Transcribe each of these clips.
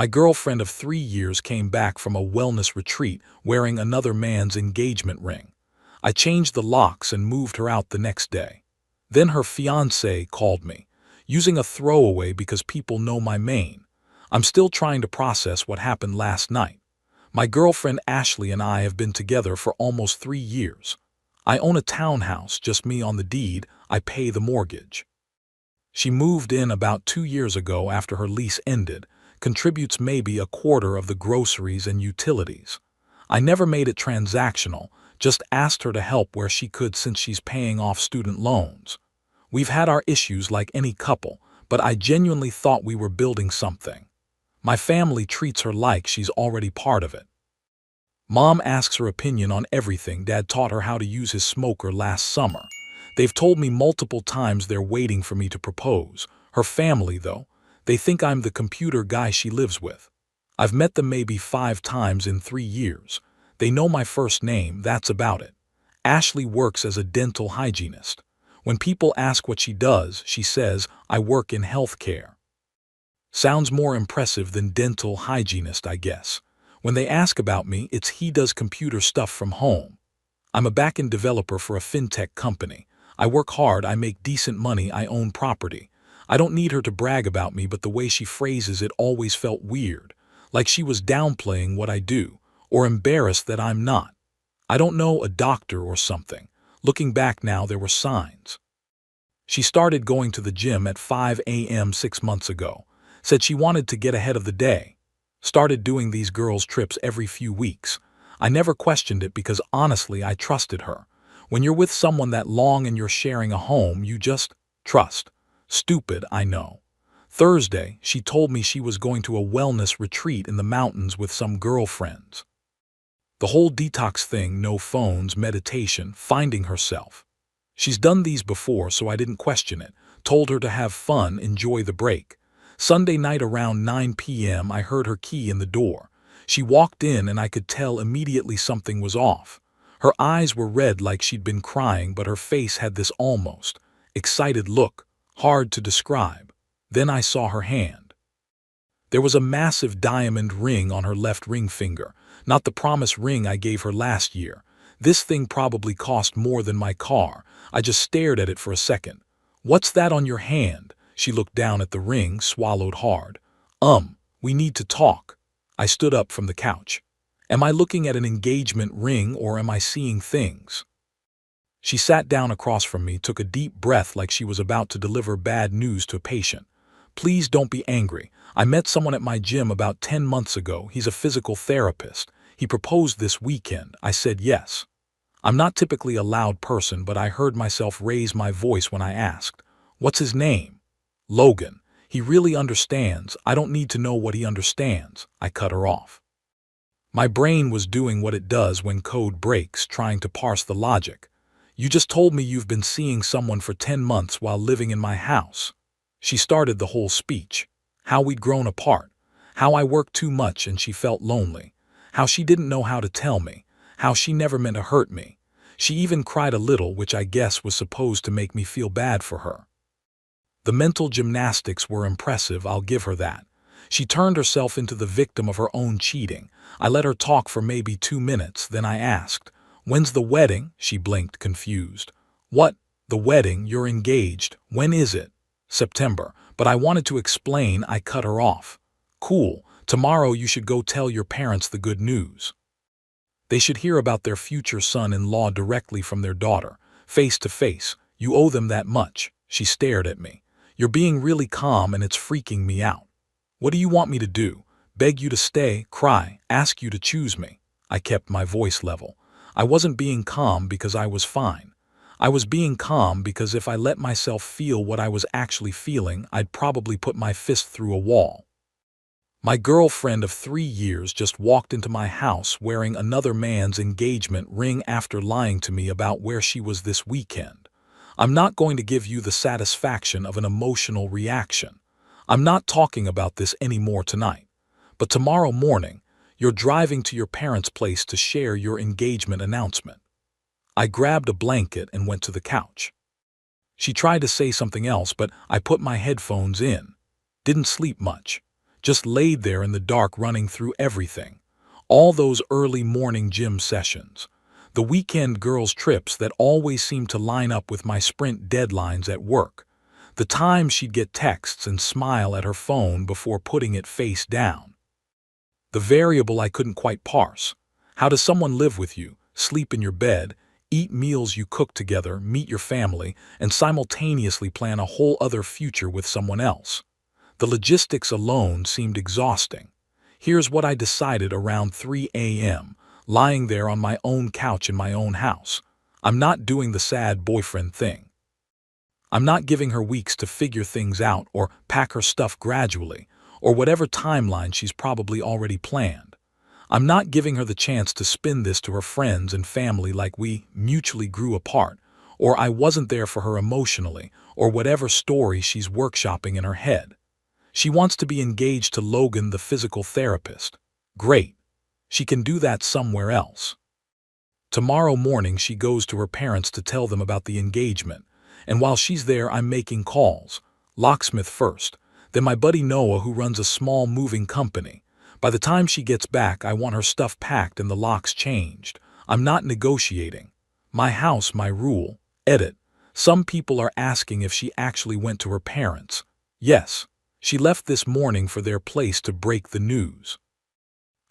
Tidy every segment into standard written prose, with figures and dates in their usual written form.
My girlfriend of 3 years came back from a wellness retreat wearing another man's engagement ring. I changed the locks and moved her out the next day. Then her fiancé called me, using a throwaway because people know my main. I'm still trying to process what happened last night. My girlfriend Ashley and I have been together for almost 3 years. I own a townhouse, just me on the deed. I pay the mortgage. She moved in about 2 years ago after her lease ended, contributes maybe a quarter of the groceries and utilities. I never made it transactional, just asked her to help where she could since she's paying off student loans. We've had our issues like any couple, but I genuinely thought we were building something. My family treats her like she's already part of it. Mom asks her opinion on everything. Dad taught her how to use his smoker last summer. They've told me multiple times they're waiting for me to propose. Her family, though, they think I'm the computer guy she lives with. I've met them maybe 5 times in 3 years. They know my first name, that's about it. Ashley works as a dental hygienist. When people ask what she does, she says, "I work in healthcare." Sounds more impressive than dental hygienist, I guess. When they ask about me, it's he does computer stuff from home. I'm a back-end developer for a fintech company. I work hard, I make decent money, I own property. I don't need her to brag about me, but the way she phrases it always felt weird, like she was downplaying what I do, or embarrassed that I'm not. I don't know, a doctor or something. Looking back now, there were signs. She started going to the gym at 5 a.m. 6 months ago. Said she wanted to get ahead of the day. Started doing these girls' trips every few weeks. I never questioned it because honestly I trusted her. When you're with someone that long and you're sharing a home, you just trust. Stupid, I know. Thursday, she told me she was going to a wellness retreat in the mountains with some girlfriends. The whole detox thing, no phones, meditation, finding herself. She's done these before, so I didn't question it. Told her to have fun, enjoy the break. Sunday night around 9 p.m. I heard her key in the door. She walked in and I could tell immediately something was off. Her eyes were red like she'd been crying, but her face had this almost excited look, hard to describe. Then I saw her hand. There was a massive diamond ring on her left ring finger, not the promise ring I gave her last year. This thing probably cost more than my car. I just stared at it for a second. "What's that on your hand?" She looked down at the ring, swallowed hard. We need to talk." I stood up from the couch. "Am I looking at an engagement ring or am I seeing things?" She sat down across from me, took a deep breath like she was about to deliver bad news to a patient. "Please don't be angry. I met someone at my gym about 10 months ago. He's a physical therapist. He proposed this weekend." I said yes. I'm not typically a loud person, but I heard myself raise my voice when I asked, "What's his name?" "Logan. He really understands. I don't need to know what he understands." I cut her off. My brain was doing what it does when code breaks, trying to parse the logic. "You just told me you've been seeing someone for 10 months while living in my house." She started the whole speech. How we'd grown apart. How I worked too much and she felt lonely. How she didn't know how to tell me. How she never meant to hurt me. She even cried a little, which I guess was supposed to make me feel bad for her. The mental gymnastics were impressive, I'll give her that. She turned herself into the victim of her own cheating. I let her talk for maybe 2 minutes, then I asked, "When's the wedding?" She blinked, confused. "What? The wedding? You're engaged. When is it?" "September." But I wanted to explain. I cut her off. "Cool. Tomorrow you should go tell your parents the good news. They should hear about their future son-in-law directly from their daughter, face to face. You owe them that much." She stared at me. "You're being really calm and it's freaking me out. What do you want me to do? Beg you to stay, cry, ask you to choose me?" I kept my voice level. I wasn't being calm because I was fine. I was being calm because if I let myself feel what I was actually feeling, I'd probably put my fist through a wall. My girlfriend of 3 years just walked into my house wearing another man's engagement ring after lying to me about where she was this weekend. I'm not going to give you the satisfaction of an emotional reaction. I'm not talking about this anymore tonight. But tomorrow morning, you're driving to your parents' place to share your engagement announcement. I grabbed a blanket and went to the couch. She tried to say something else, but I put my headphones in. Didn't sleep much. just laid there in the dark running through everything. All those early morning gym sessions. The weekend girls' trips that always seemed to line up with my sprint deadlines at work. The times she'd get texts and smile at her phone before putting it face down. The variable I couldn't quite parse. How does someone live with you, sleep in your bed, eat meals you cook together, meet your family, and simultaneously plan a whole other future with someone else? The logistics alone seemed exhausting. Here's what I decided around 3 a.m., lying there on my own couch in my own house. I'm not doing the sad boyfriend thing. I'm not giving her weeks to figure things out or pack her stuff gradually, or whatever timeline she's probably already planned. I'm not giving her the chance to spin this to her friends and family like we mutually grew apart, or I wasn't there for her emotionally, or whatever story she's workshopping in her head. She wants to be engaged to Logan, the physical therapist. Great. She can do that somewhere else. Tomorrow morning she goes to her parents to tell them about the engagement, and while she's there I'm making calls. Locksmith first, then my buddy Noah, who runs a small moving company. By the time she gets back I want her stuff packed and the locks changed. I'm not negotiating. My house, my rule. Edit. Some people are asking if she actually went to her parents. Yes. She left this morning for their place to break the news.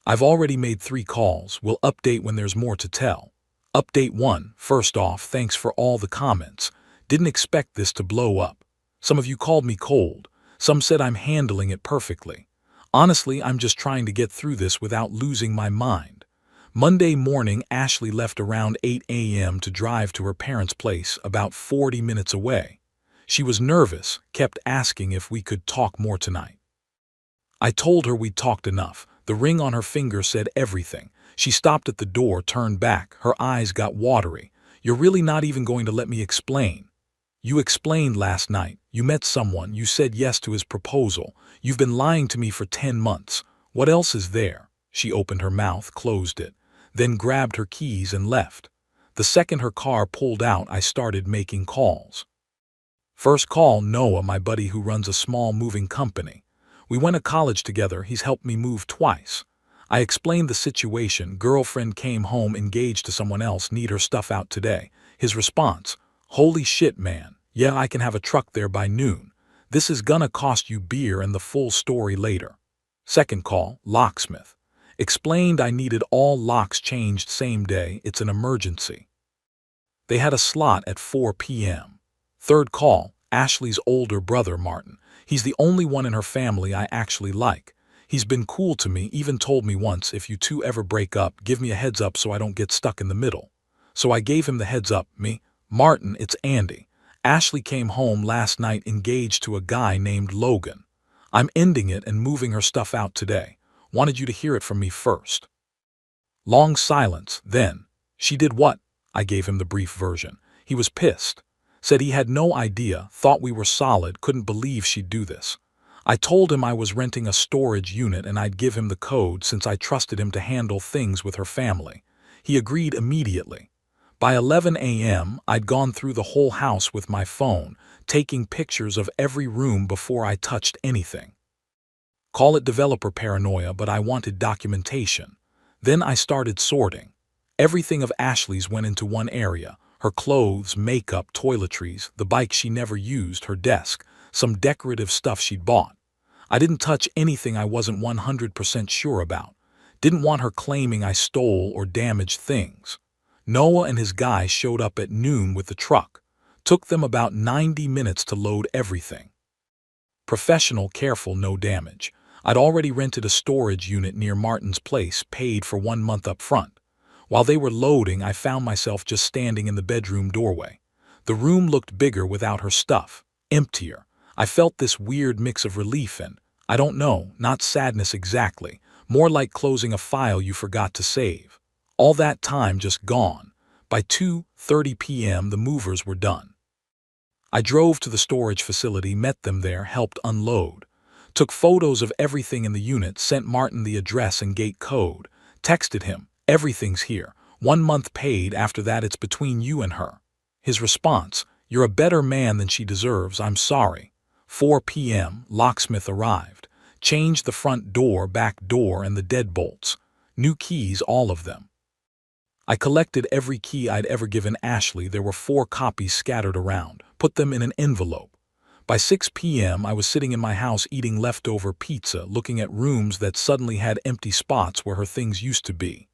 I've already made 3 calls. We'll update when there's more to tell. Update 1. First off, thanks for all the comments. Didn't expect this to blow up. Some of you called me cold. Some said I'm handling it perfectly. Honestly, I'm just trying to get through this without losing my mind. Monday morning, Ashley left around 8 a.m. to drive to her parents' place about 40 minutes away. She was nervous, kept asking if we could talk more tonight. I told her we'd talked enough. The ring on her finger said everything. She stopped at the door, turned back. Her eyes got watery. You're really not even going to let me explain? You explained last night. You met someone. You said yes to his proposal. You've been lying to me for 10 months. What else is there? She opened her mouth, closed it, then grabbed her keys and left. The second her car pulled out, I started making calls. First call, Noah, my buddy who runs a small moving company. We went to college together. He's helped me move twice. I explained the situation. Girlfriend came home engaged to someone else, need her stuff out today. His response, holy shit, man. Yeah, I can have a truck there by noon. This is gonna cost you beer, and the full story later. Second call, locksmith. Explained I needed all locks changed same day. It's an emergency. They had a slot at 4 p.m. Third call, Ashley's older brother, Martin. He's the only one in her family I actually like. He's been cool to me, even told me once, if you two ever break up, give me a heads up so I don't get stuck in the middle. So I gave him the heads up. Me, Martin, it's Andy. Ashley came home last night engaged to a guy named Logan. I'm ending it and moving her stuff out today. Wanted you to hear it from me first. Long silence. Then, she did what? I gave him the brief version. He was pissed. Said he had no idea, thought we were solid, couldn't believe she'd do this. I told him I was renting a storage unit and I'd give him the code since I trusted him to handle things with her family. He agreed immediately. By 11 a.m., I'd gone through the whole house with my phone, taking pictures of every room before I touched anything. Call it developer paranoia, but I wanted documentation. Then I started sorting. Everything of Ashley's went into one area. Her clothes, makeup, toiletries, the bike she never used, her desk, some decorative stuff she'd bought. I didn't touch anything I wasn't 100% sure about. Didn't want her claiming I stole or damaged things. Noah and his guy showed up at noon with the truck. Took them about 90 minutes to load everything. Professional, careful, no damage. I'd already rented a storage unit near Martin's place, paid for 1 month up front. While they were loading, I found myself just standing in the bedroom doorway. The room looked bigger without her stuff, emptier. I felt this weird mix of relief and, I don't know, not sadness exactly, more like closing a file you forgot to save. All that time just gone. By 2:30 p.m. the movers were done. I drove to the storage facility, met them there, helped unload. Took photos of everything in the unit, sent Martin the address and gate code. Texted him, everything's here. 1 month paid, after that it's between you and her. His response, you're a better man than she deserves, I'm sorry. 4 p.m., locksmith arrived. Changed the front door, back door, and the deadbolts. New keys, all of them. I collected every key I'd ever given Ashley. There were 4 copies scattered around. Put them in an envelope. By 6 p.m., I was sitting in my house eating leftover pizza, looking at rooms that suddenly had empty spots where her things used to be.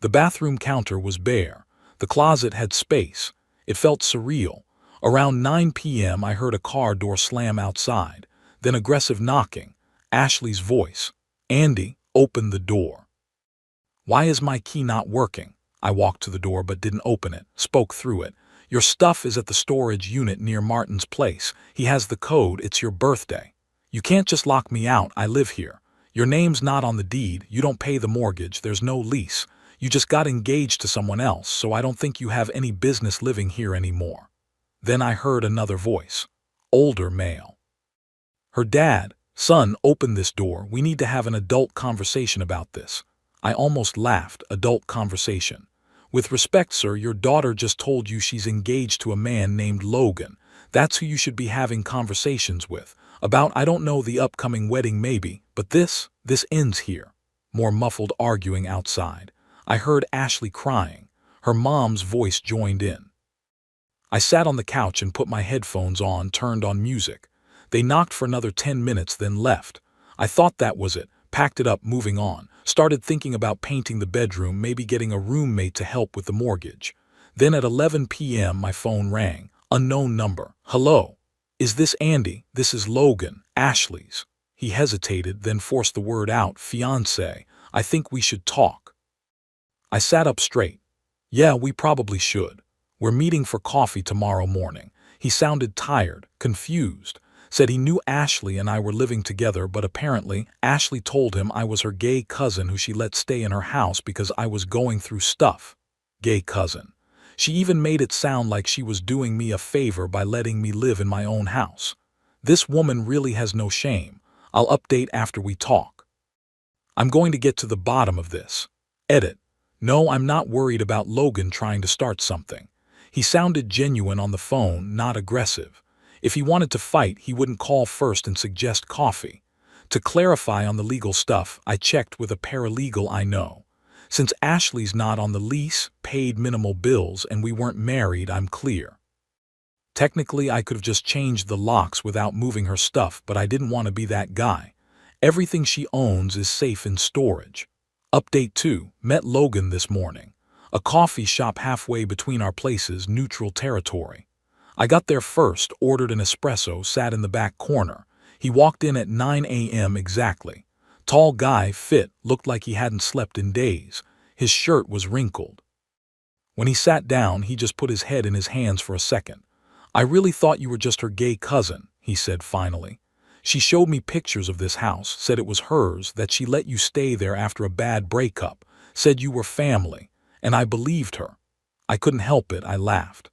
The bathroom counter was bare. The closet had space. It felt surreal. Around 9 p.m., I heard a car door slam outside, then aggressive knocking. Ashley's voice. "Andy, open the door." "Why is my key not working?" I walked to the door but didn't open it, spoke through it. "Your stuff is at the storage unit near Martin's place. He has the code. It's your birthday. You can't just lock me out. I live here. Your name's not on the deed. You don't pay the mortgage. There's no lease. You just got engaged to someone else, so I don't think you have any business living here anymore." Then I heard another voice. Older male. Her dad. "Son, open this door. We need to have an adult conversation about this." I almost laughed. Adult conversation. "With respect, sir, your daughter just told you she's engaged to a man named Logan. That's who you should be having conversations with. About, I don't know, the upcoming wedding maybe, but this ends here." More muffled arguing outside. I heard Ashley crying. Her mom's voice joined in. I sat on the couch and put my headphones on, turned on music. They knocked for another 10 minutes, then left. I thought that was it, packed it up, moving on. Started thinking about painting the bedroom, maybe getting a roommate to help with the mortgage. Then at 11 p.m. my phone rang. Unknown number. "Hello. Is this Andy?" "This is Logan, Ashley's." He hesitated, then forced the word out. "Fiancé, I think we should talk." I sat up straight. "Yeah, we probably should. We're meeting for coffee tomorrow morning." He sounded tired, confused. Said he knew Ashley and I were living together, but apparently Ashley told him I was her gay cousin who she let stay in her house because I was going through stuff. Gay cousin. She even made it sound like she was doing me a favor by letting me live in my own house. This woman really has no shame. I'll update after we talk. I'm going to get to the bottom of this. Edit. No, I'm not worried about Logan trying to start something. He sounded genuine on the phone, not aggressive. If he wanted to fight, he wouldn't call first and suggest coffee. To clarify on the legal stuff, I checked with a paralegal I know. Since Ashley's not on the lease, paid minimal bills, and we weren't married, I'm clear. Technically, I could have just changed the locks without moving her stuff, but I didn't want to be that guy. Everything she owns is safe in storage. Update 2. Met Logan this morning. A coffee shop halfway between our places, neutral territory. I got there first, ordered an espresso, sat in the back corner. He walked in at 9 a.m. exactly. Tall guy, fit, looked like he hadn't slept in days. His shirt was wrinkled. When he sat down, he just put his head in his hands for a second. "I really thought you were just her gay cousin," he said finally. "She showed me pictures of this house, said it was hers, that she let you stay there after a bad breakup, said you were family, and I believed her." I couldn't help it, I laughed.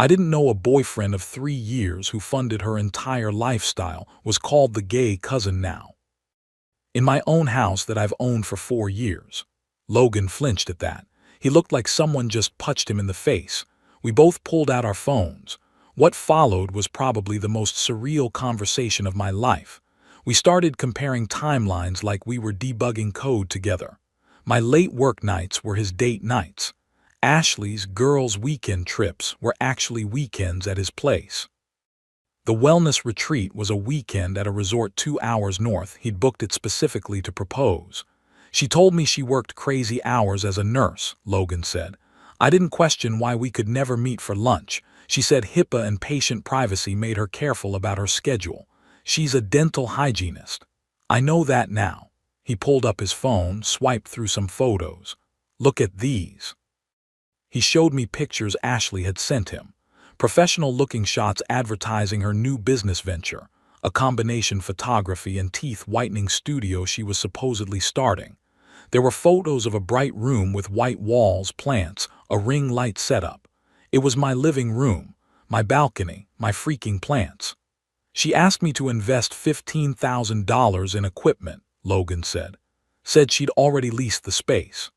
I didn't know a boyfriend of 3 years who funded her entire lifestyle was called the gay cousin now. In my own house that I've owned for 4 years. Logan flinched at that. He looked like someone just punched him in the face. We both pulled out our phones. What followed was probably the most surreal conversation of my life. We started comparing timelines like we were debugging code together. My late work nights were his date nights. Ashley's girls' weekend trips were actually weekends at his place. The wellness retreat was a weekend at a resort 2 hours north. He'd booked it specifically to propose. She told me she worked crazy hours as a nurse, Logan said. I didn't question why we could never meet for lunch. She said HIPAA and patient privacy made her careful about her schedule. She's a dental hygienist. I know that now. He pulled up his phone, swiped through some photos. Look at these. He showed me pictures Ashley had sent him. Professional-looking shots advertising her new business venture, a combination photography and teeth whitening studio she was supposedly starting. There were photos of a bright room with white walls, plants, a ring light setup. It was my living room, my balcony, my freaking plants. She asked me to invest $15,000 in equipment, Logan said. Said she'd already leased the space.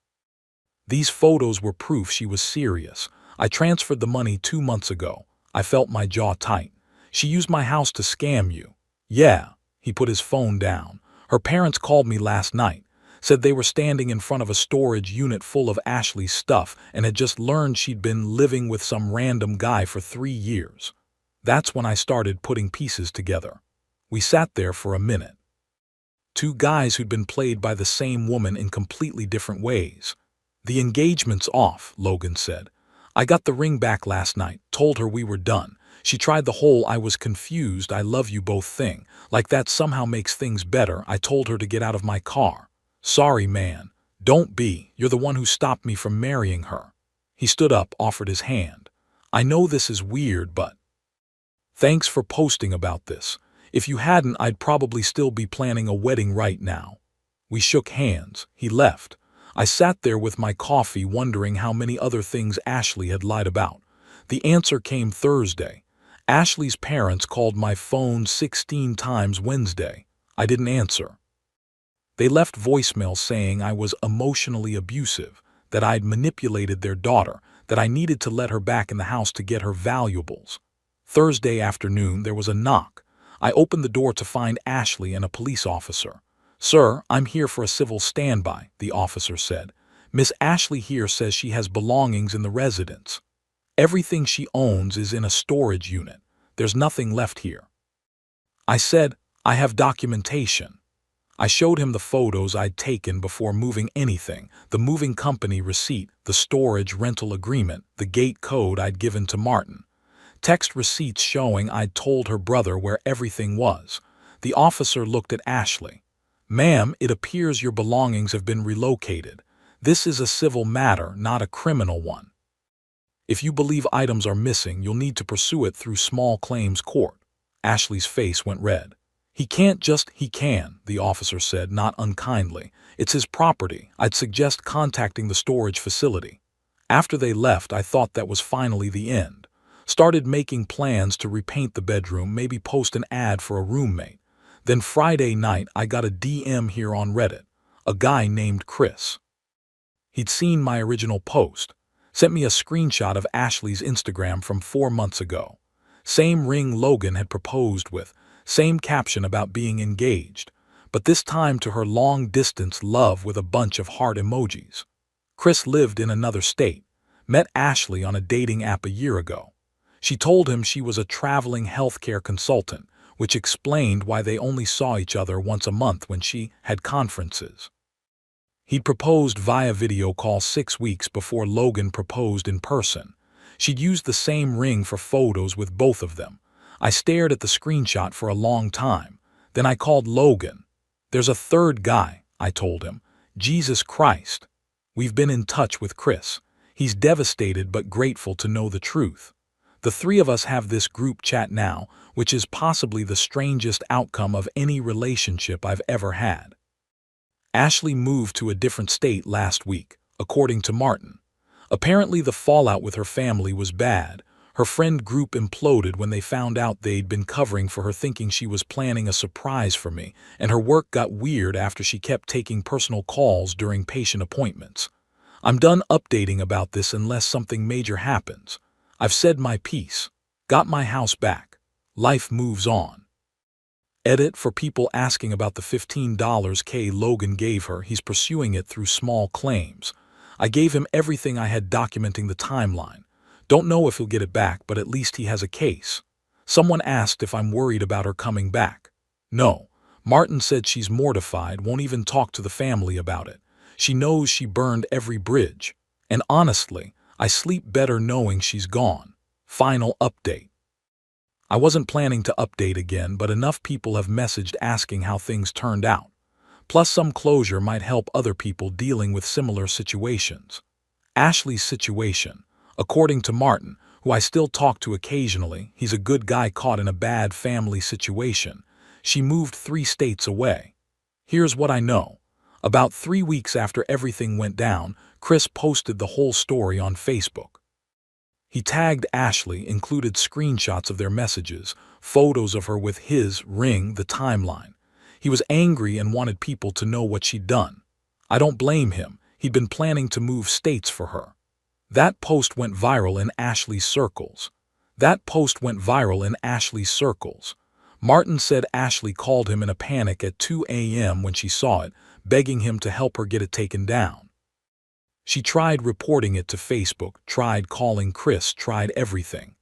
These photos were proof she was serious. I transferred the money 2 months ago. I felt my jaw tight. She used my house to scam you. Yeah. He put his phone down. Her parents called me last night, said they were standing in front of a storage unit full of Ashley's stuff and had just learned she'd been living with some random guy for 3 years. That's when I started putting pieces together. We sat there for a minute. 2 guys who'd been played by the same woman in completely different ways. The engagement's off, Logan said. I got the ring back last night, told her we were done. She tried the whole "I was confused, I love you both" thing. Like that somehow makes things better. I told her to get out of my car. Sorry, man. Don't be. You're the one who stopped me from marrying her. He stood up, offered his hand. I know this is weird, but thanks for posting about this. If you hadn't, I'd probably still be planning a wedding right now. We shook hands. He left. I sat there with my coffee wondering how many other things Ashley had lied about. The answer came Thursday. Ashley's parents called my phone 16 times Wednesday. I didn't answer. They left voicemail saying I was emotionally abusive, that I'd manipulated their daughter, that I needed to let her back in the house to get her valuables. Thursday afternoon, there was a knock. I opened the door to find Ashley and a police officer. Sir, I'm here for a civil standby, the officer said. Miss Ashley here says she has belongings in the residence. Everything she owns is in a storage unit. There's nothing left here. I said, I have documentation. I showed him the photos I'd taken before moving anything, the moving company receipt, the storage rental agreement, the gate code I'd given to Martin. Text receipts showing I'd told her brother where everything was. The officer looked at Ashley. Ma'am, it appears your belongings have been relocated. This is a civil matter, not a criminal one. If you believe items are missing, you'll need to pursue it through small claims court. Ashley's face went red. He can, the officer said, not unkindly. It's his property. I'd suggest contacting the storage facility. After they left, I thought that was finally the end. Started making plans to repaint the bedroom, maybe post an ad for a roommate. Then Friday night, I got a DM here on Reddit. A guy named Chris. He'd seen my original post. Sent me a screenshot of Ashley's Instagram from 4 months ago. Same ring Logan had proposed with. Same caption about being engaged. But this time to her long-distance love with a bunch of heart emojis. Chris lived in another state. Met Ashley on a dating app a year ago. She told him she was a traveling healthcare consultant, which explained why they only saw each other once a month when she had conferences. He'd proposed via video call 6 weeks before Logan proposed in person. She'd used the same ring for photos with both of them. I stared at the screenshot for a long time. Then I called Logan. There's a third guy, I told him. Jesus Christ. We've been in touch with Chris. He's devastated but grateful to know the truth. The 3 of us have this group chat now, which is possibly the strangest outcome of any relationship I've ever had. Ashley moved to a different state last week, according to Martin. Apparently the fallout with her family was bad. Her friend group imploded when they found out they'd been covering for her, thinking she was planning a surprise for me, and her work got weird after she kept taking personal calls during patient appointments. I'm done updating about this unless something major happens. I've said my piece. Got my house back. Life moves on. Edit: for people asking about the $15K Logan gave her, he's pursuing it through small claims. I gave him everything I had documenting the timeline. Don't know if he'll get it back, but at least he has a case. Someone asked if I'm worried about her coming back. No. Martin said she's mortified, won't even talk to the family about it. She knows she burned every bridge. And honestly, I sleep better knowing she's gone. Final update. I wasn't planning to update again, but enough people have messaged asking how things turned out. Plus some closure might help other people dealing with similar situations. Ashley's situation. According to Martin, who I still talk to occasionally, he's a good guy caught in a bad family situation. She moved 3 states away. Here's what I know. About 3 weeks after everything went down, Chris posted the whole story on Facebook. He tagged Ashley, included screenshots of their messages, photos of her with his ring, the timeline. He was angry and wanted people to know what she'd done. I don't blame him. He'd been planning to move states for her. That post went viral in Ashley's circles. Martin said Ashley called him in a panic at 2 a.m. when she saw it, begging him to help her get it taken down. She tried reporting it to Facebook, tried calling Chris, tried everything.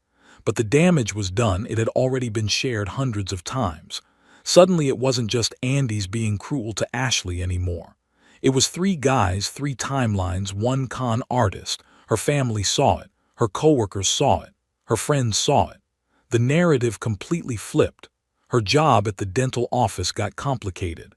But the damage was done. It had already been shared hundreds of times. Suddenly it wasn't just Andy's being cruel to Ashley anymore. It was 3 guys, 3 timelines, 1 con artist. Her family saw it. Her coworkers saw it. Her friends saw it. The narrative completely flipped. Her job at the dental office got complicated.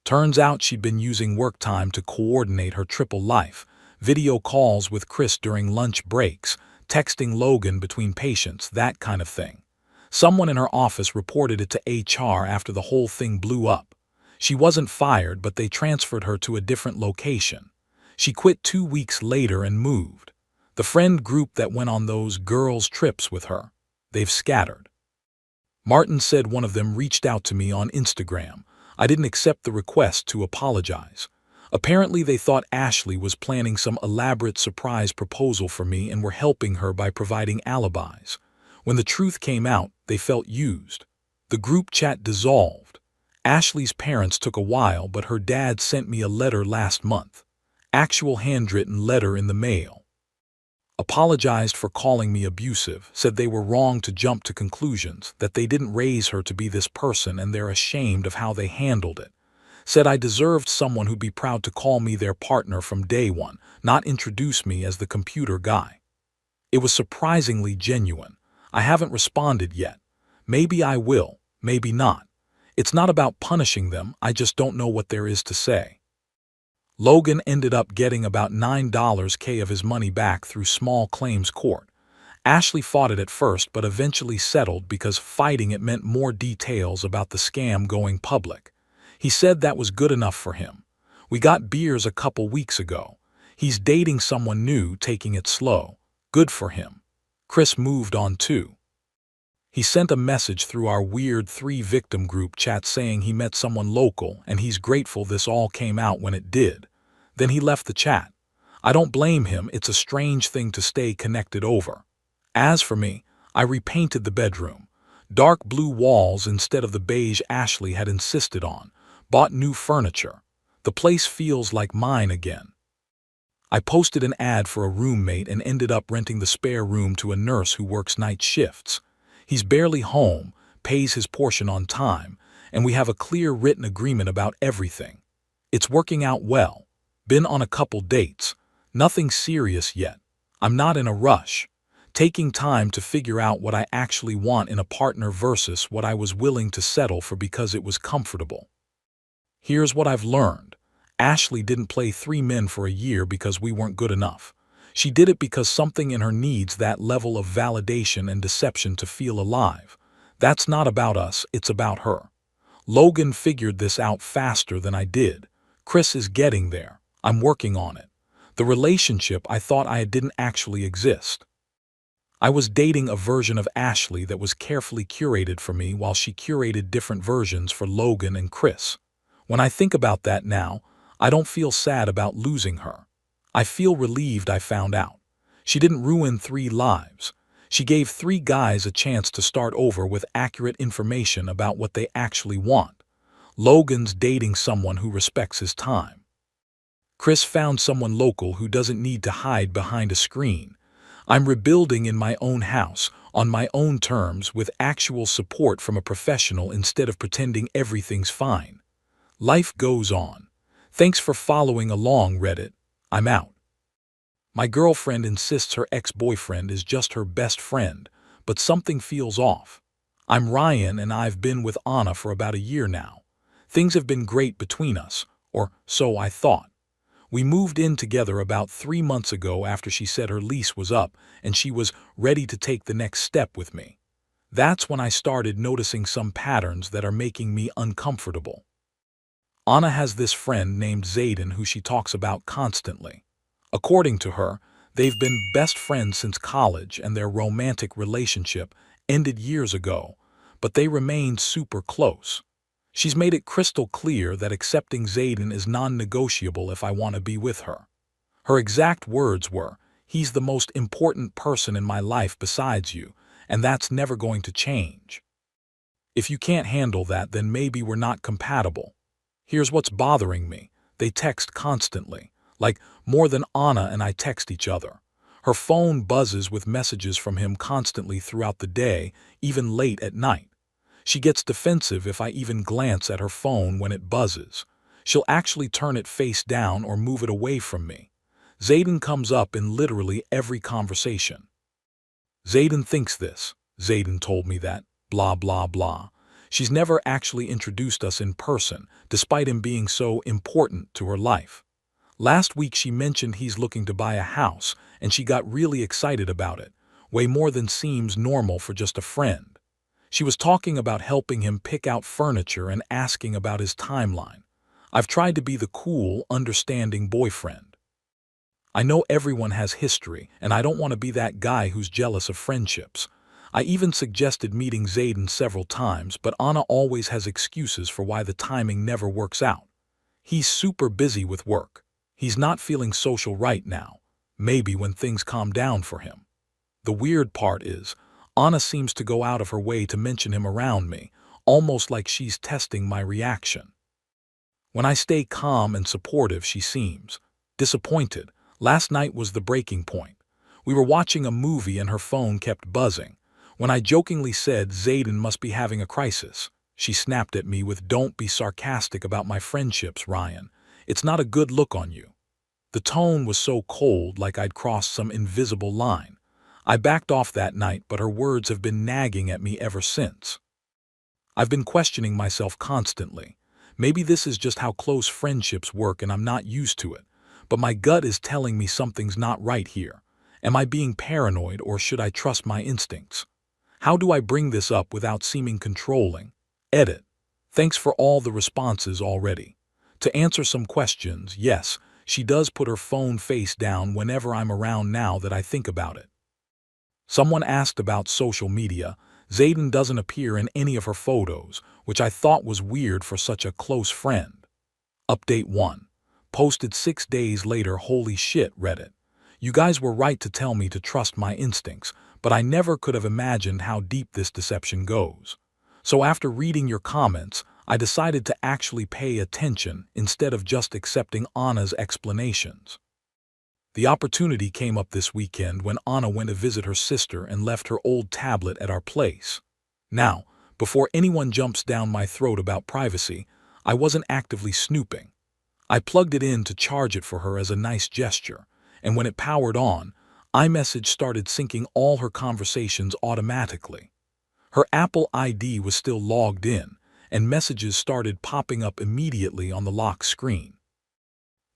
Turns out she'd been using work time to coordinate her triple life, video calls with Chris during lunch breaks, texting Logan between patients, that kind of thing. Someone in her office reported it to HR after the whole thing blew up. She wasn't fired, but they transferred her to a different location. She quit 2 weeks later and moved. The friend group that went on those girls' trips with her, they've scattered. Martin said one of them reached out to me on Instagram. I didn't accept the request to apologize. Apparently they thought Ashley was planning some elaborate surprise proposal for me and were helping her by providing alibis. When the truth came out, they felt used. The group chat dissolved. Ashley's parents took a while, but her dad sent me a letter last month. Actual handwritten letter in the mail. Apologized for calling me abusive, said they were wrong to jump to conclusions, that they didn't raise her to be this person and they're ashamed of how they handled it. Said I deserved someone who'd be proud to call me their partner from day one, not introduce me as the computer guy. It was surprisingly genuine. I haven't responded yet. Maybe I will, maybe not. It's not about punishing them, I just don't know what there is to say. Logan ended up getting about $9K of his money back through small claims court. Ashley fought it at first but eventually settled because fighting it meant more details about the scam going public. He said that was good enough for him. We got beers a couple weeks ago. He's dating someone new, taking it slow. Good for him. Chris moved on too. He sent a message through our weird 3-victim group chat saying he met someone local and he's grateful this all came out when it did. Then he left the chat. I don't blame him, it's a strange thing to stay connected over. As for me, I repainted the bedroom. Dark blue walls instead of the beige Ashley had insisted on. Bought new furniture. The place feels like mine again. I posted an ad for a roommate and ended up renting the spare room to a nurse who works night shifts. He's barely home, pays his portion on time, and we have a clear written agreement about everything. It's working out well. Been on a couple dates. Nothing serious yet. I'm not in a rush. Taking time to figure out what I actually want in a partner versus what I was willing to settle for because it was comfortable. Here's what I've learned. Ashley didn't play 3 men for a year because we weren't good enough. She did it because something in her needs that level of validation and deception to feel alive. That's not about us, it's about her. Logan figured this out faster than I did. Chris is getting there. I'm working on it. The relationship I thought didn't actually exist. I was dating a version of Ashley that was carefully curated for me while she curated different versions for Logan and Chris. When I think about that now, I don't feel sad about losing her. I feel relieved I found out. She didn't ruin 3 lives. She gave 3 guys a chance to start over with accurate information about what they actually want. Logan's dating someone who respects his time. Chris found someone local who doesn't need to hide behind a screen. I'm rebuilding in my own house, on my own terms, with actual support from a professional instead of pretending everything's fine. Life goes on. Thanks for following along, Reddit. I'm out. My girlfriend insists her ex-boyfriend is just her best friend, but something feels off. I'm Ryan and I've been with Anna for about a year now. Things have been great between us, or so I thought. We moved in together about 3 months ago after she said her lease was up and she was ready to take the next step with me. That's when I started noticing some patterns that are making me uncomfortable. Anna has this friend named Zayden who she talks about constantly. According to her, they've been best friends since college and their romantic relationship ended years ago, but they remained super close. She's made it crystal clear that accepting Zayden is non-negotiable if I want to be with her. Her exact words were, "He's the most important person in my life besides you, and that's never going to change." If you can't handle that, then maybe we're not compatible. Here's what's bothering me. They text constantly. Like, more than Anna and I text each other. Her phone buzzes with messages from him constantly throughout the day, even late at night. She gets defensive if I even glance at her phone when it buzzes. She'll actually turn it face down or move it away from me. Zayden comes up in literally every conversation. Zayden thinks this. Zayden told me that. Blah, blah, blah. She's never actually introduced us in person, despite him being so important to her life. Last week she mentioned he's looking to buy a house, and she got really excited about it, way more than seems normal for just a friend. She was talking about helping him pick out furniture and asking about his timeline. I've tried to be the cool, understanding boyfriend. I know everyone has history, and I don't want to be that guy who's jealous of friendships. I even suggested meeting Zayden several times, but Anna always has excuses for why the timing never works out. He's super busy with work. He's not feeling social right now, maybe when things calm down for him. The weird part is, Anna seems to go out of her way to mention him around me, almost like she's testing my reaction. When I stay calm and supportive, she seems disappointed. Last night was the breaking point. We were watching a movie and her phone kept buzzing. When I jokingly said Zayden must be having a crisis, she snapped at me with, "Don't be sarcastic about my friendships, Ryan. It's not a good look on you." The tone was so cold, like I'd crossed some invisible line. I backed off that night, but her words have been nagging at me ever since. I've been questioning myself constantly. Maybe this is just how close friendships work and I'm not used to it. But my gut is telling me something's not right here. Am I being paranoid, or should I trust my instincts? How do I bring this up without seeming controlling? Edit. Thanks for all the responses already. To answer some questions, yes, she does put her phone face down whenever I'm around now that I think about it. Someone asked about social media. Zayden doesn't appear in any of her photos, which I thought was weird for such a close friend. Update 1. Posted 6 days later. Holy shit, Reddit. You guys were right to tell me to trust my instincts, but I never could have imagined how deep this deception goes. So after reading your comments, I decided to actually pay attention instead of just accepting Anna's explanations. The opportunity came up this weekend when Anna went to visit her sister and left her old tablet at our place. Now, before anyone jumps down my throat about privacy, I wasn't actively snooping. I plugged it in to charge it for her as a nice gesture, and when it powered on, iMessage started syncing all her conversations automatically. Her Apple ID was still logged in, and messages started popping up immediately on the lock screen.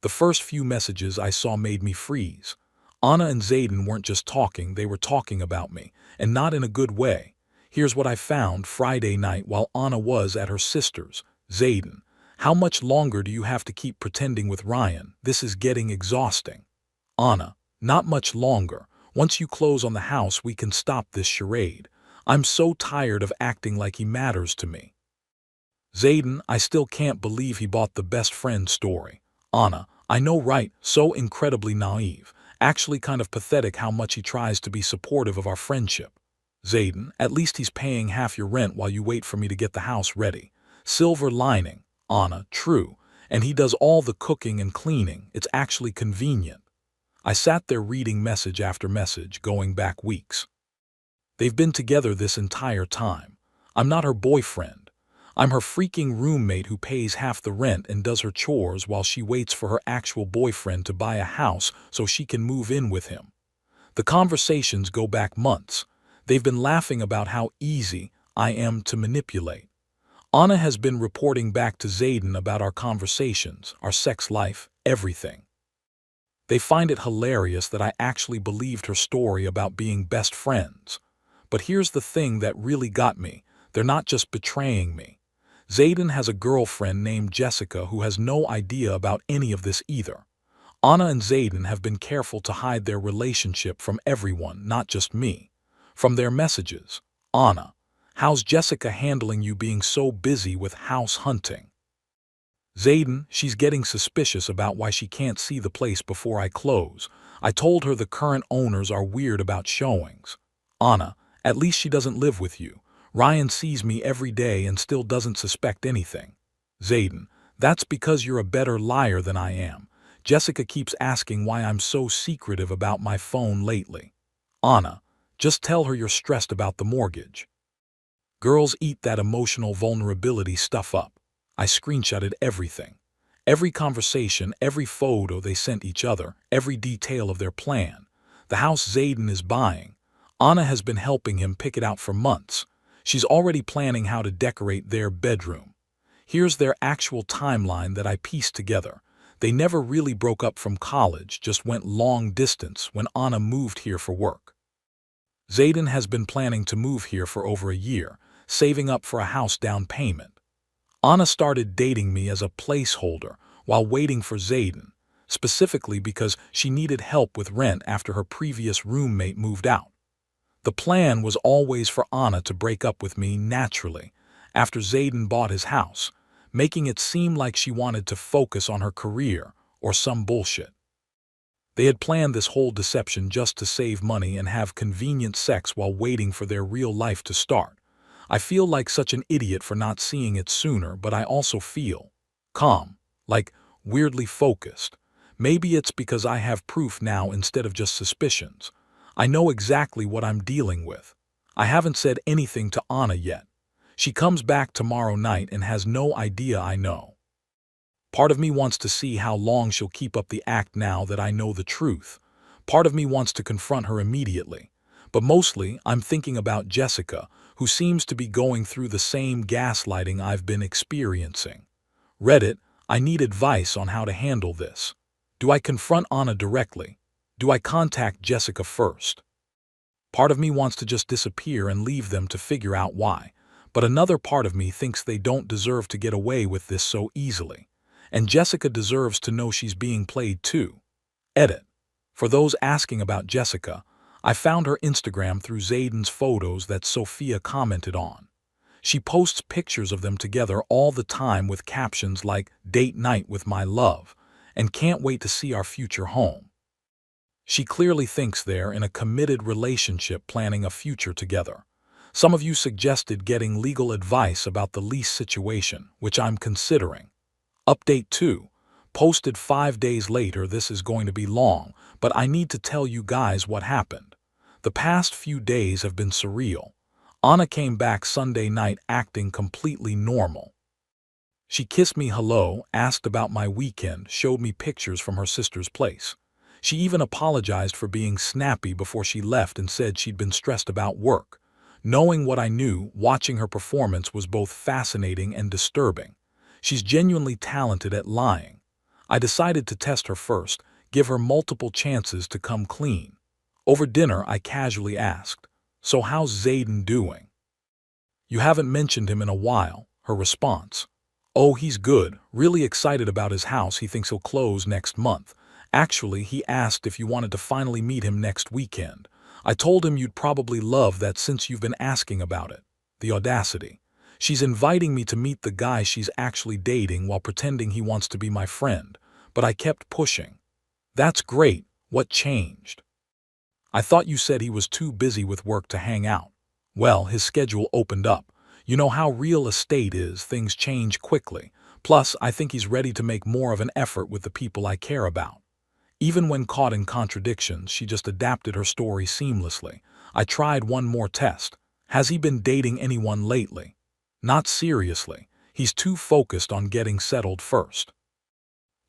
The first few messages I saw made me freeze. Anna and Zayden weren't just talking, they were talking about me, and not in a good way. Here's what I found Friday night while Anna was at her sister's. Zayden, how much longer do you have to keep pretending with Ryan? This is getting exhausting. Anna, not much longer. Once you close on the house, we can stop this charade. I'm so tired of acting like he matters to me. Zayden, I still can't believe he bought the best friend story. Anna, I know, right? So incredibly naive. Actually kind of pathetic how much he tries to be supportive of our friendship. Zayden, at least he's paying half your rent while you wait for me to get the house ready. Silver lining. Anna, true. And he does all the cooking and cleaning. It's actually convenient. I sat there reading message after message, going back weeks. They've been together this entire time. I'm not her boyfriend. I'm her freaking roommate who pays half the rent and does her chores while she waits for her actual boyfriend to buy a house so she can move in with him. The conversations go back months. They've been laughing about how easy I am to manipulate. Anna has been reporting back to Zayden about our conversations, our sex life, everything. They find it hilarious that I actually believed her story about being best friends. But here's the thing that really got me. They're not just betraying me. Zayden has a girlfriend named Jessica who has no idea about any of this either. Anna and Zayden have been careful to hide their relationship from everyone, not just me. From their messages, Anna, how's Jessica handling you being so busy with house hunting? Zayden, she's getting suspicious about why she can't see the place before I close. I told her the current owners are weird about showings. Anna, at least she doesn't live with you. Ryan sees me every day and still doesn't suspect anything. Zayden, that's because you're a better liar than I am. Jessica keeps asking why I'm so secretive about my phone lately. Anna, just tell her you're stressed about the mortgage. Girls eat that emotional vulnerability stuff up. I screenshotted everything. Every conversation, every photo they sent each other, every detail of their plan. The house Zayden is buying. Anna has been helping him pick it out for months. She's already planning how to decorate their bedroom. Here's their actual timeline that I pieced together. They never really broke up from college, just went long distance when Anna moved here for work. Zayden has been planning to move here for over a year, saving up for a house down payment. Anna started dating me as a placeholder while waiting for Zayden, specifically because she needed help with rent after her previous roommate moved out. The plan was always for Anna to break up with me naturally after Zayden bought his house, making it seem like she wanted to focus on her career or some bullshit. They had planned this whole deception just to save money and have convenient sex while waiting for their real life to start. I feel like such an idiot for not seeing it sooner, but I also feel calm, like weirdly focused. Maybe it's because I have proof now instead of just suspicions. I know exactly what I'm dealing with. I haven't said anything to Anna yet. She comes back tomorrow night and has no idea I know. Part of me wants to see how long she'll keep up the act now that I know the truth. Part of me wants to confront her immediately. But mostly, I'm thinking about Jessica, who seems to be going through the same gaslighting I've been experiencing. Reddit, I need advice on how to handle this. Do I confront Anna directly? Do I contact Jessica first? Part of me wants to just disappear and leave them to figure out why. But another part of me thinks they don't deserve to get away with this so easily. And Jessica deserves to know she's being played too. Edit. For those asking about Jessica, I found her Instagram through Zayden's photos that Sophia commented on. She posts pictures of them together all the time with captions like "Date night with my love" and "Can't wait to see our future home." She clearly thinks they're in a committed relationship planning a future together. Some of you suggested getting legal advice about the lease situation, which I'm considering. Update 2. Posted 5 days later. This is going to be long, but I need to tell you guys what happened. The past few days have been surreal. Anna came back Sunday night acting completely normal. She kissed me hello, asked about my weekend, showed me pictures from her sister's place. She even apologized for being snappy before she left and said she'd been stressed about work. Knowing what I knew, watching her performance was both fascinating and disturbing. She's genuinely talented at lying. I decided to test her first, give her multiple chances to come clean. Over dinner, I casually asked, "So how's Zayden doing?" "You haven't mentioned him in a while," her response. "Oh, he's good, really excited about his house he thinks he'll close next month. Actually, he asked if you wanted to finally meet him next weekend. I told him you'd probably love that since you've been asking about it." The audacity. She's inviting me to meet the guy she's actually dating while pretending he wants to be my friend, but I kept pushing. "That's great, what changed?" "I thought you said he was too busy with work to hang out." "Well, his schedule opened up. You know how real estate is, things change quickly. Plus, I think he's ready to make more of an effort with the people I care about." Even when caught in contradictions, she just adapted her story seamlessly. I tried one more test. "Has he been dating anyone lately?" "Not seriously. He's too focused on getting settled first."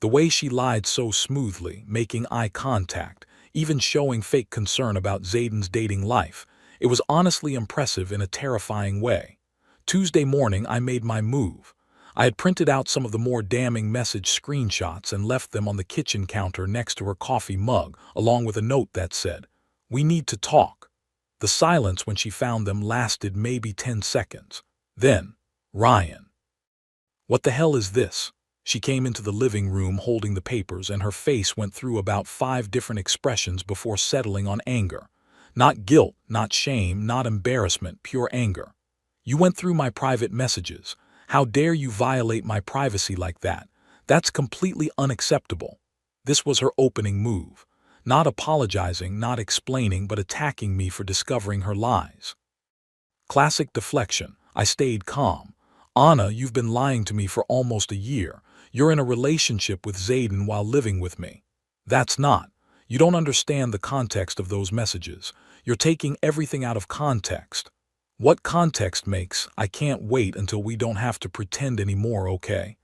The way she lied so smoothly, making eye contact, even showing fake concern about Zayden's dating life, it was honestly impressive in a terrifying way. Tuesday morning, I made my move. I had printed out some of the more damning message screenshots and left them on the kitchen counter next to her coffee mug, along with a note that said, "We need to talk." The silence when she found them lasted maybe 10 seconds. Then, "Ryan. What the hell is this?" She came into the living room holding the papers, and her face went through about 5 different expressions before settling on anger. Not guilt, not shame, not embarrassment, pure anger. "You went through my private messages. How dare you violate my privacy like that? That's completely unacceptable." This was her opening move. Not apologizing, not explaining, but attacking me for discovering her lies. Classic deflection. I stayed calm. Anna, you've been lying to me for almost a year. You're in a relationship with Zayden while living with me. That's not. You don't understand the context of those messages. You're taking everything out of context. What context makes, I can't wait until we don't have to pretend anymore, okay?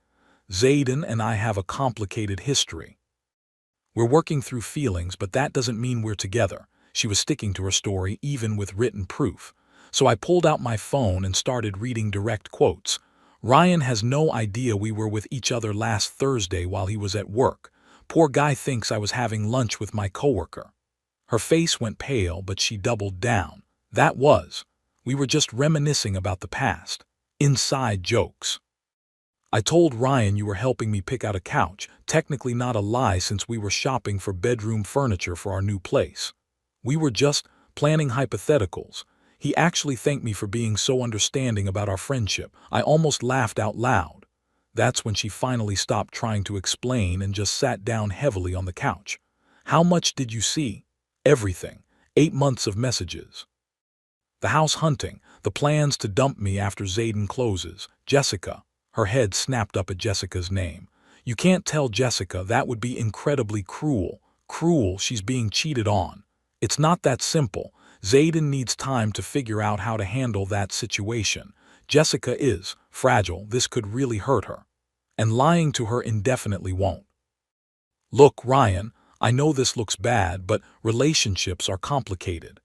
Zayden and I have a complicated history. We're working through feelings, but that doesn't mean we're together. She was sticking to her story even with written proof. So I pulled out my phone and started reading direct quotes. Ryan has no idea we were with each other last Thursday while he was at work. Poor guy thinks I was having lunch with my coworker. Her face went pale, but she doubled down. We were just reminiscing about the past. Inside jokes. I told Ryan you were helping me pick out a couch, technically not a lie since we were shopping for bedroom furniture for our new place. We were just planning hypotheticals. He actually thanked me for being so understanding about our friendship. I almost laughed out loud. That's when she finally stopped trying to explain and just sat down heavily on the couch. How much did you see? Everything. 8 months of messages. The house hunting, the plans to dump me after Zayden closes, Jessica. Her head snapped up at Jessica's name. You can't tell Jessica, that would be incredibly cruel. Cruel, she's being cheated on. It's not that simple. Zayden needs time to figure out how to handle that situation. Jessica is fragile, this could really hurt her. And lying to her indefinitely won't. Look, Ryan, I know this looks bad, but relationships are complicated.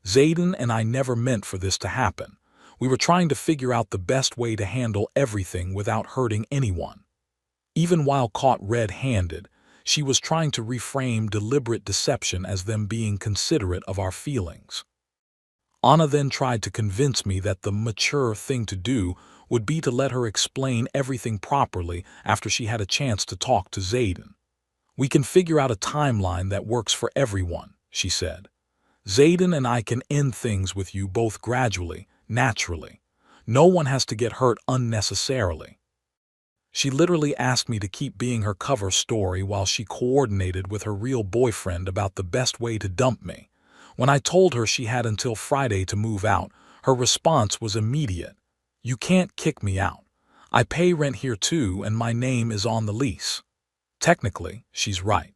Zayden and I never meant for this to happen. We were trying to figure out the best way to handle everything without hurting anyone. Even while caught red-handed, she was trying to reframe deliberate deception as them being considerate of our feelings. Anna then tried to convince me that the mature thing to do would be to let her explain everything properly after she had a chance to talk to Zayden. We can figure out a timeline that works for everyone, she said. Zayden and I can end things with you both gradually, naturally. No one has to get hurt unnecessarily. She literally asked me to keep being her cover story while she coordinated with her real boyfriend about the best way to dump me. When I told her she had until Friday to move out, her response was immediate. You can't kick me out. I pay rent here too, and my name is on the lease. Technically, she's right.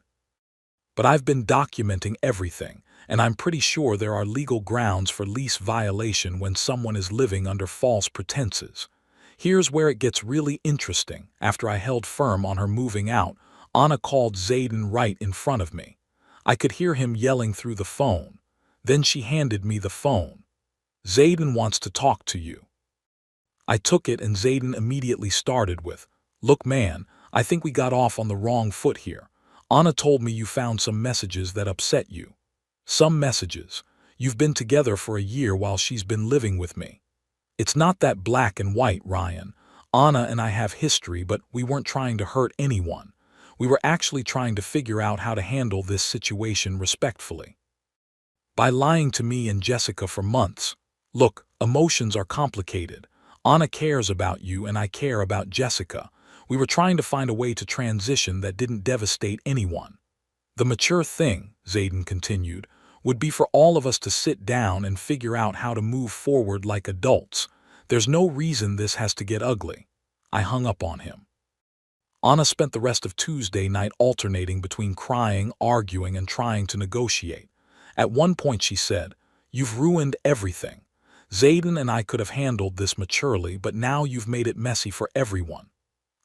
But I've been documenting everything, and I'm pretty sure there are legal grounds for lease violation when someone is living under false pretenses. Here's where it gets really interesting. After I held firm on her moving out, Anna called Zayden right in front of me. I could hear him yelling through the phone. Then she handed me the phone. Zayden wants to talk to you. I took it and Zayden immediately started with, Look man, I think we got off on the wrong foot here. Anna told me you found some messages that upset you. Some messages. You've been together for a year while she's been living with me. It's not that black and white, Ryan. Anna and I have history, but we weren't trying to hurt anyone. We were actually trying to figure out how to handle this situation respectfully. By lying to me and Jessica for months. Look, emotions are complicated. Anna cares about you and I care about Jessica. We were trying to find a way to transition that didn't devastate anyone. The mature thing, Zayden continued, would be for all of us to sit down and figure out how to move forward like adults. There's no reason this has to get ugly. I hung up on him. Anna spent the rest of Tuesday night alternating between crying, arguing, and trying to negotiate. At one point she said, You've ruined everything. Zayden and I could have handled this maturely, but now you've made it messy for everyone.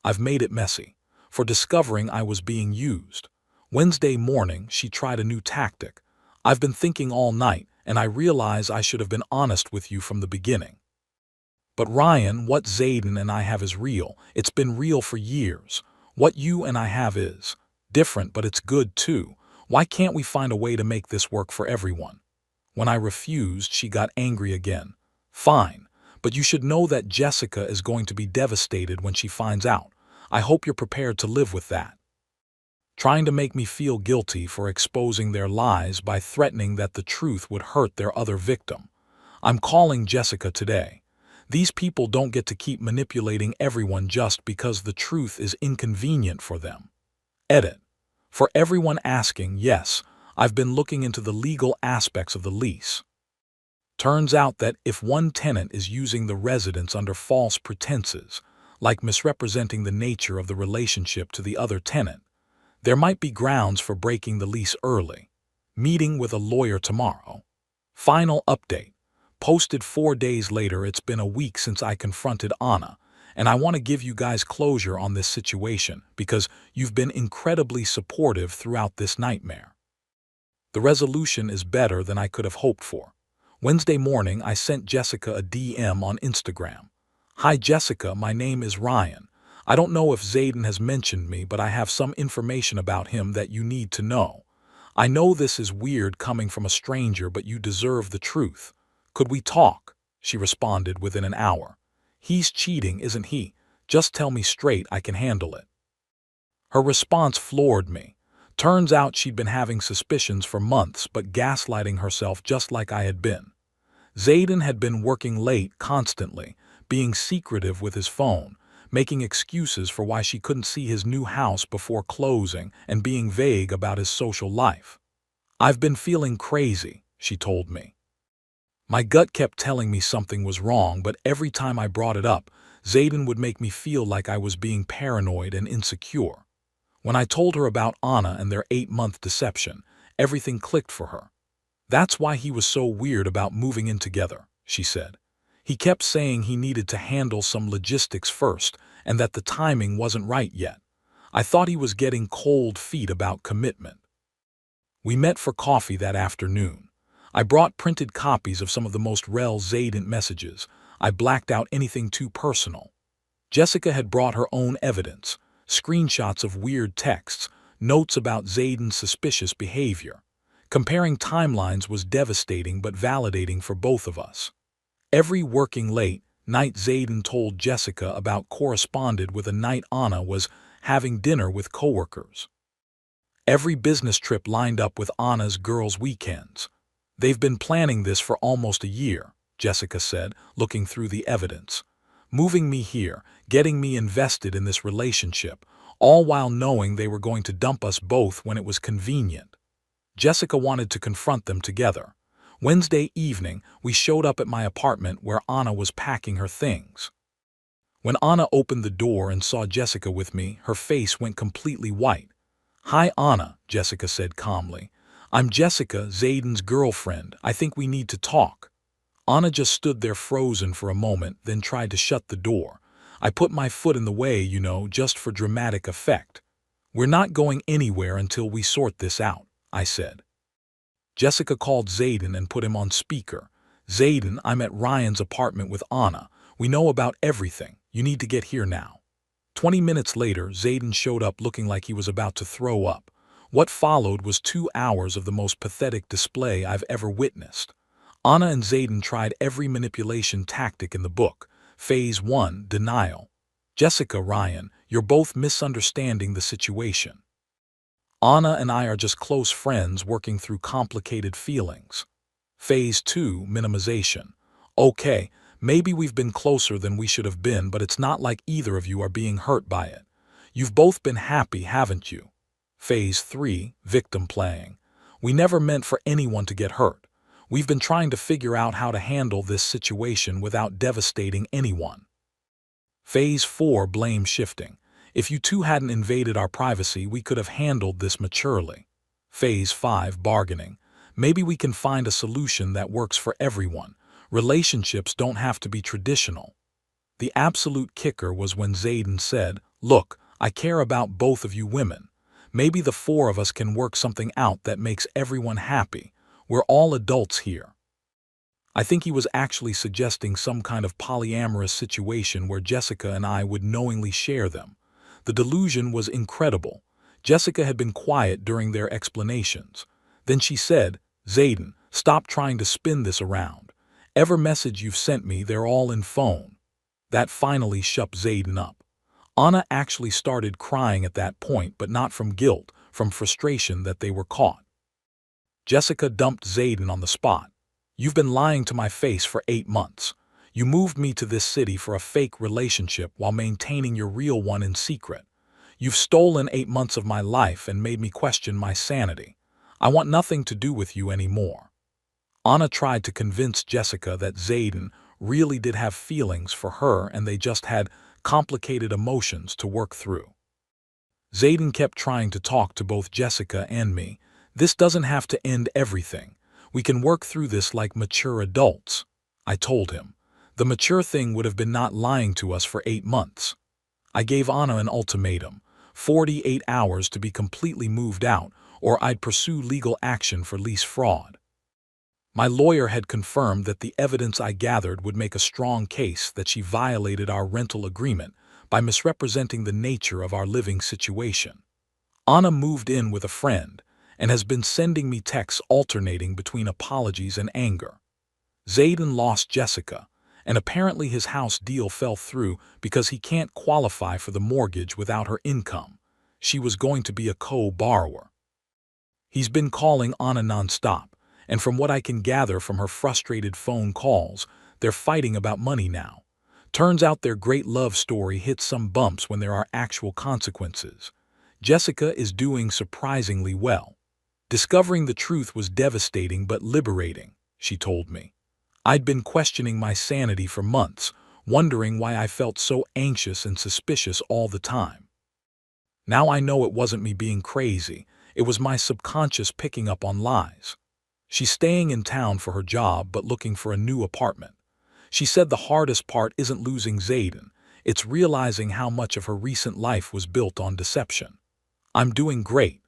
I've made it messy. For discovering I was being used. Wednesday morning, she tried a new tactic. I've been thinking all night, and I realize I should have been honest with you from the beginning. But Ryan, what Zayden and I have is real. It's been real for years. What you and I have is different, but it's good too. Why can't we find a way to make this work for everyone? When I refused, she got angry again. Fine, but you should know that Jessica is going to be devastated when she finds out. I hope you're prepared to live with that. Trying to make me feel guilty for exposing their lies by threatening that the truth would hurt their other victim. I'm calling Jessica today. These people don't get to keep manipulating everyone just because the truth is inconvenient for them. Edit. For everyone asking, yes, I've been looking into the legal aspects of the lease. Turns out that if one tenant is using the residence under false pretenses, like misrepresenting the nature of the relationship to the other tenant, there might be grounds for breaking the lease early. Meeting with a lawyer tomorrow. Final update. Posted 4 days later. It's been a week since I confronted Anna, and I want to give you guys closure on this situation because you've been incredibly supportive throughout this nightmare. The resolution is better than I could have hoped for. Wednesday morning, I sent Jessica a DM on Instagram. Hi Jessica, my name is Ryan. I don't know if Zayden has mentioned me, but I have some information about him that you need to know. I know this is weird coming from a stranger, but you deserve the truth. Could we talk? She responded within an hour. He's cheating, isn't he? Just tell me straight, I can handle it. Her response floored me. Turns out she'd been having suspicions for months, but gaslighting herself just like I had been. Zayden had been working late constantly, being secretive with his phone, making excuses for why she couldn't see his new house before closing, and being vague about his social life. I've been feeling crazy, she told me. My gut kept telling me something was wrong, but every time I brought it up, Zayden would make me feel like I was being paranoid and insecure. When I told her about Anna and their 8-month deception, everything clicked for her. That's why he was so weird about moving in together, she said. He kept saying he needed to handle some logistics first and that the timing wasn't right yet. I thought he was getting cold feet about commitment. We met for coffee that afternoon. I brought printed copies of some of the most rel Zayden messages. I blacked out anything too personal. Jessica had brought her own evidence, screenshots of weird texts, notes about Zayden's suspicious behavior. Comparing timelines was devastating but validating for both of us. Every working late night Zayden told Jessica about corresponded with a night Anna was having dinner with coworkers. Every business trip lined up with Anna's girls' weekends. They've been planning this for almost a year, Jessica said, looking through the evidence. Moving me here, getting me invested in this relationship, all while knowing they were going to dump us both when it was convenient. Jessica wanted to confront them together. Wednesday evening, we showed up at my apartment where Anna was packing her things. When Anna opened the door and saw Jessica with me, her face went completely white. Hi Anna, Jessica said calmly. I'm Jessica, Zayden's girlfriend. I think we need to talk. Anna just stood there frozen for a moment, then tried to shut the door. I put my foot in the way, just for dramatic effect. We're not going anywhere until we sort this out, I said. Jessica called Zayden and put him on speaker. Zayden, I'm at Ryan's apartment with Anna. We know about everything. You need to get here now. 20 minutes later, Zayden showed up looking like he was about to throw up. What followed was 2 hours of the most pathetic display I've ever witnessed. Anna and Zayden tried every manipulation tactic in the book. Phase 1, denial. Jessica, Ryan, you're both misunderstanding the situation. Anna and I are just close friends working through complicated feelings. Phase 2, minimization. Okay, maybe we've been closer than we should have been, but it's not like either of you are being hurt by it. You've both been happy, haven't you? Phase 3, victim playing. We never meant for anyone to get hurt. We've been trying to figure out how to handle this situation without devastating anyone. Phase 4, blame shifting. If you two hadn't invaded our privacy, we could have handled this maturely. Phase 5, bargaining. Maybe we can find a solution that works for everyone. Relationships don't have to be traditional. The absolute kicker was when Zayden said, Look, I care about both of you women. Maybe the 4 of us can work something out that makes everyone happy. We're all adults here. I think he was actually suggesting some kind of polyamorous situation where Jessica and I would knowingly share them. The delusion was incredible. Jessica had been quiet during their explanations. Then she said, Zayden, stop trying to spin this around. Every message you've sent me, they're all in phone. That finally shut Zayden up. Anna actually started crying at that point, but not from guilt, from frustration that they were caught. Jessica dumped Zayden on the spot. You've been lying to my face for 8 months. You moved me to this city for a fake relationship while maintaining your real one in secret. You've stolen 8 months of my life and made me question my sanity. I want nothing to do with you anymore. Anna tried to convince Jessica that Zayden really did have feelings for her and they just had complicated emotions to work through. Zayden kept trying to talk to both Jessica and me. This doesn't have to end everything. We can work through this like mature adults, I told him. The mature thing would have been not lying to us for 8 months. I gave Anna an ultimatum, 48 hours to be completely moved out, or I'd pursue legal action for lease fraud. My lawyer had confirmed that the evidence I gathered would make a strong case that she violated our rental agreement by misrepresenting the nature of our living situation. Anna moved in with a friend and has been sending me texts alternating between apologies and anger. Zayden lost Jessica, and apparently his house deal fell through because he can't qualify for the mortgage without her income. She was going to be a co-borrower. He's been calling Anna nonstop, and from what I can gather from her frustrated phone calls, they're fighting about money now. Turns out their great love story hits some bumps when there are actual consequences. Jessica is doing surprisingly well. Discovering the truth was devastating but liberating, she told me. I'd been questioning my sanity for months, wondering why I felt so anxious and suspicious all the time. Now I know it wasn't me being crazy, it was my subconscious picking up on lies. She's staying in town for her job but looking for a new apartment. She said the hardest part isn't losing Zayden, it's realizing how much of her recent life was built on deception. I'm doing great.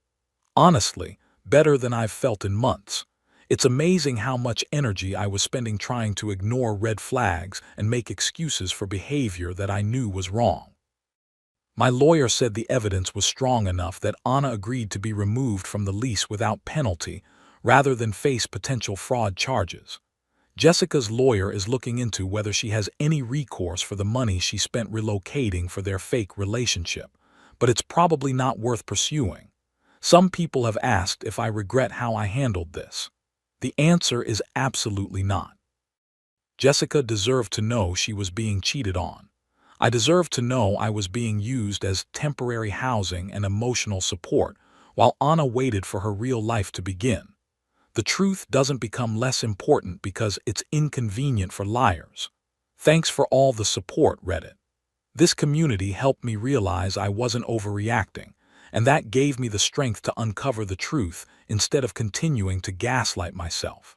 Honestly, better than I've felt in months. It's amazing how much energy I was spending trying to ignore red flags and make excuses for behavior that I knew was wrong. My lawyer said the evidence was strong enough that Anna agreed to be removed from the lease without penalty rather than face potential fraud charges. Jessica's lawyer is looking into whether she has any recourse for the money she spent relocating for their fake relationship, but it's probably not worth pursuing. Some people have asked if I regret how I handled this. The answer is absolutely not. Jessica deserved to know she was being cheated on. I deserved to know I was being used as temporary housing and emotional support while Anna waited for her real life to begin. The truth doesn't become less important because it's inconvenient for liars. Thanks for all the support, Reddit. This community helped me realize I wasn't overreacting, and that gave me the strength to uncover the truth instead of continuing to gaslight myself.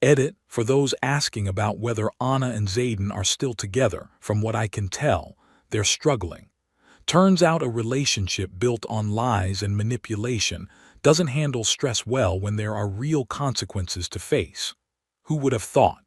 Edit, for those asking about whether Anna and Zayden are still together, from what I can tell, they're struggling. Turns out a relationship built on lies and manipulation doesn't handle stress well when there are real consequences to face. Who would have thought?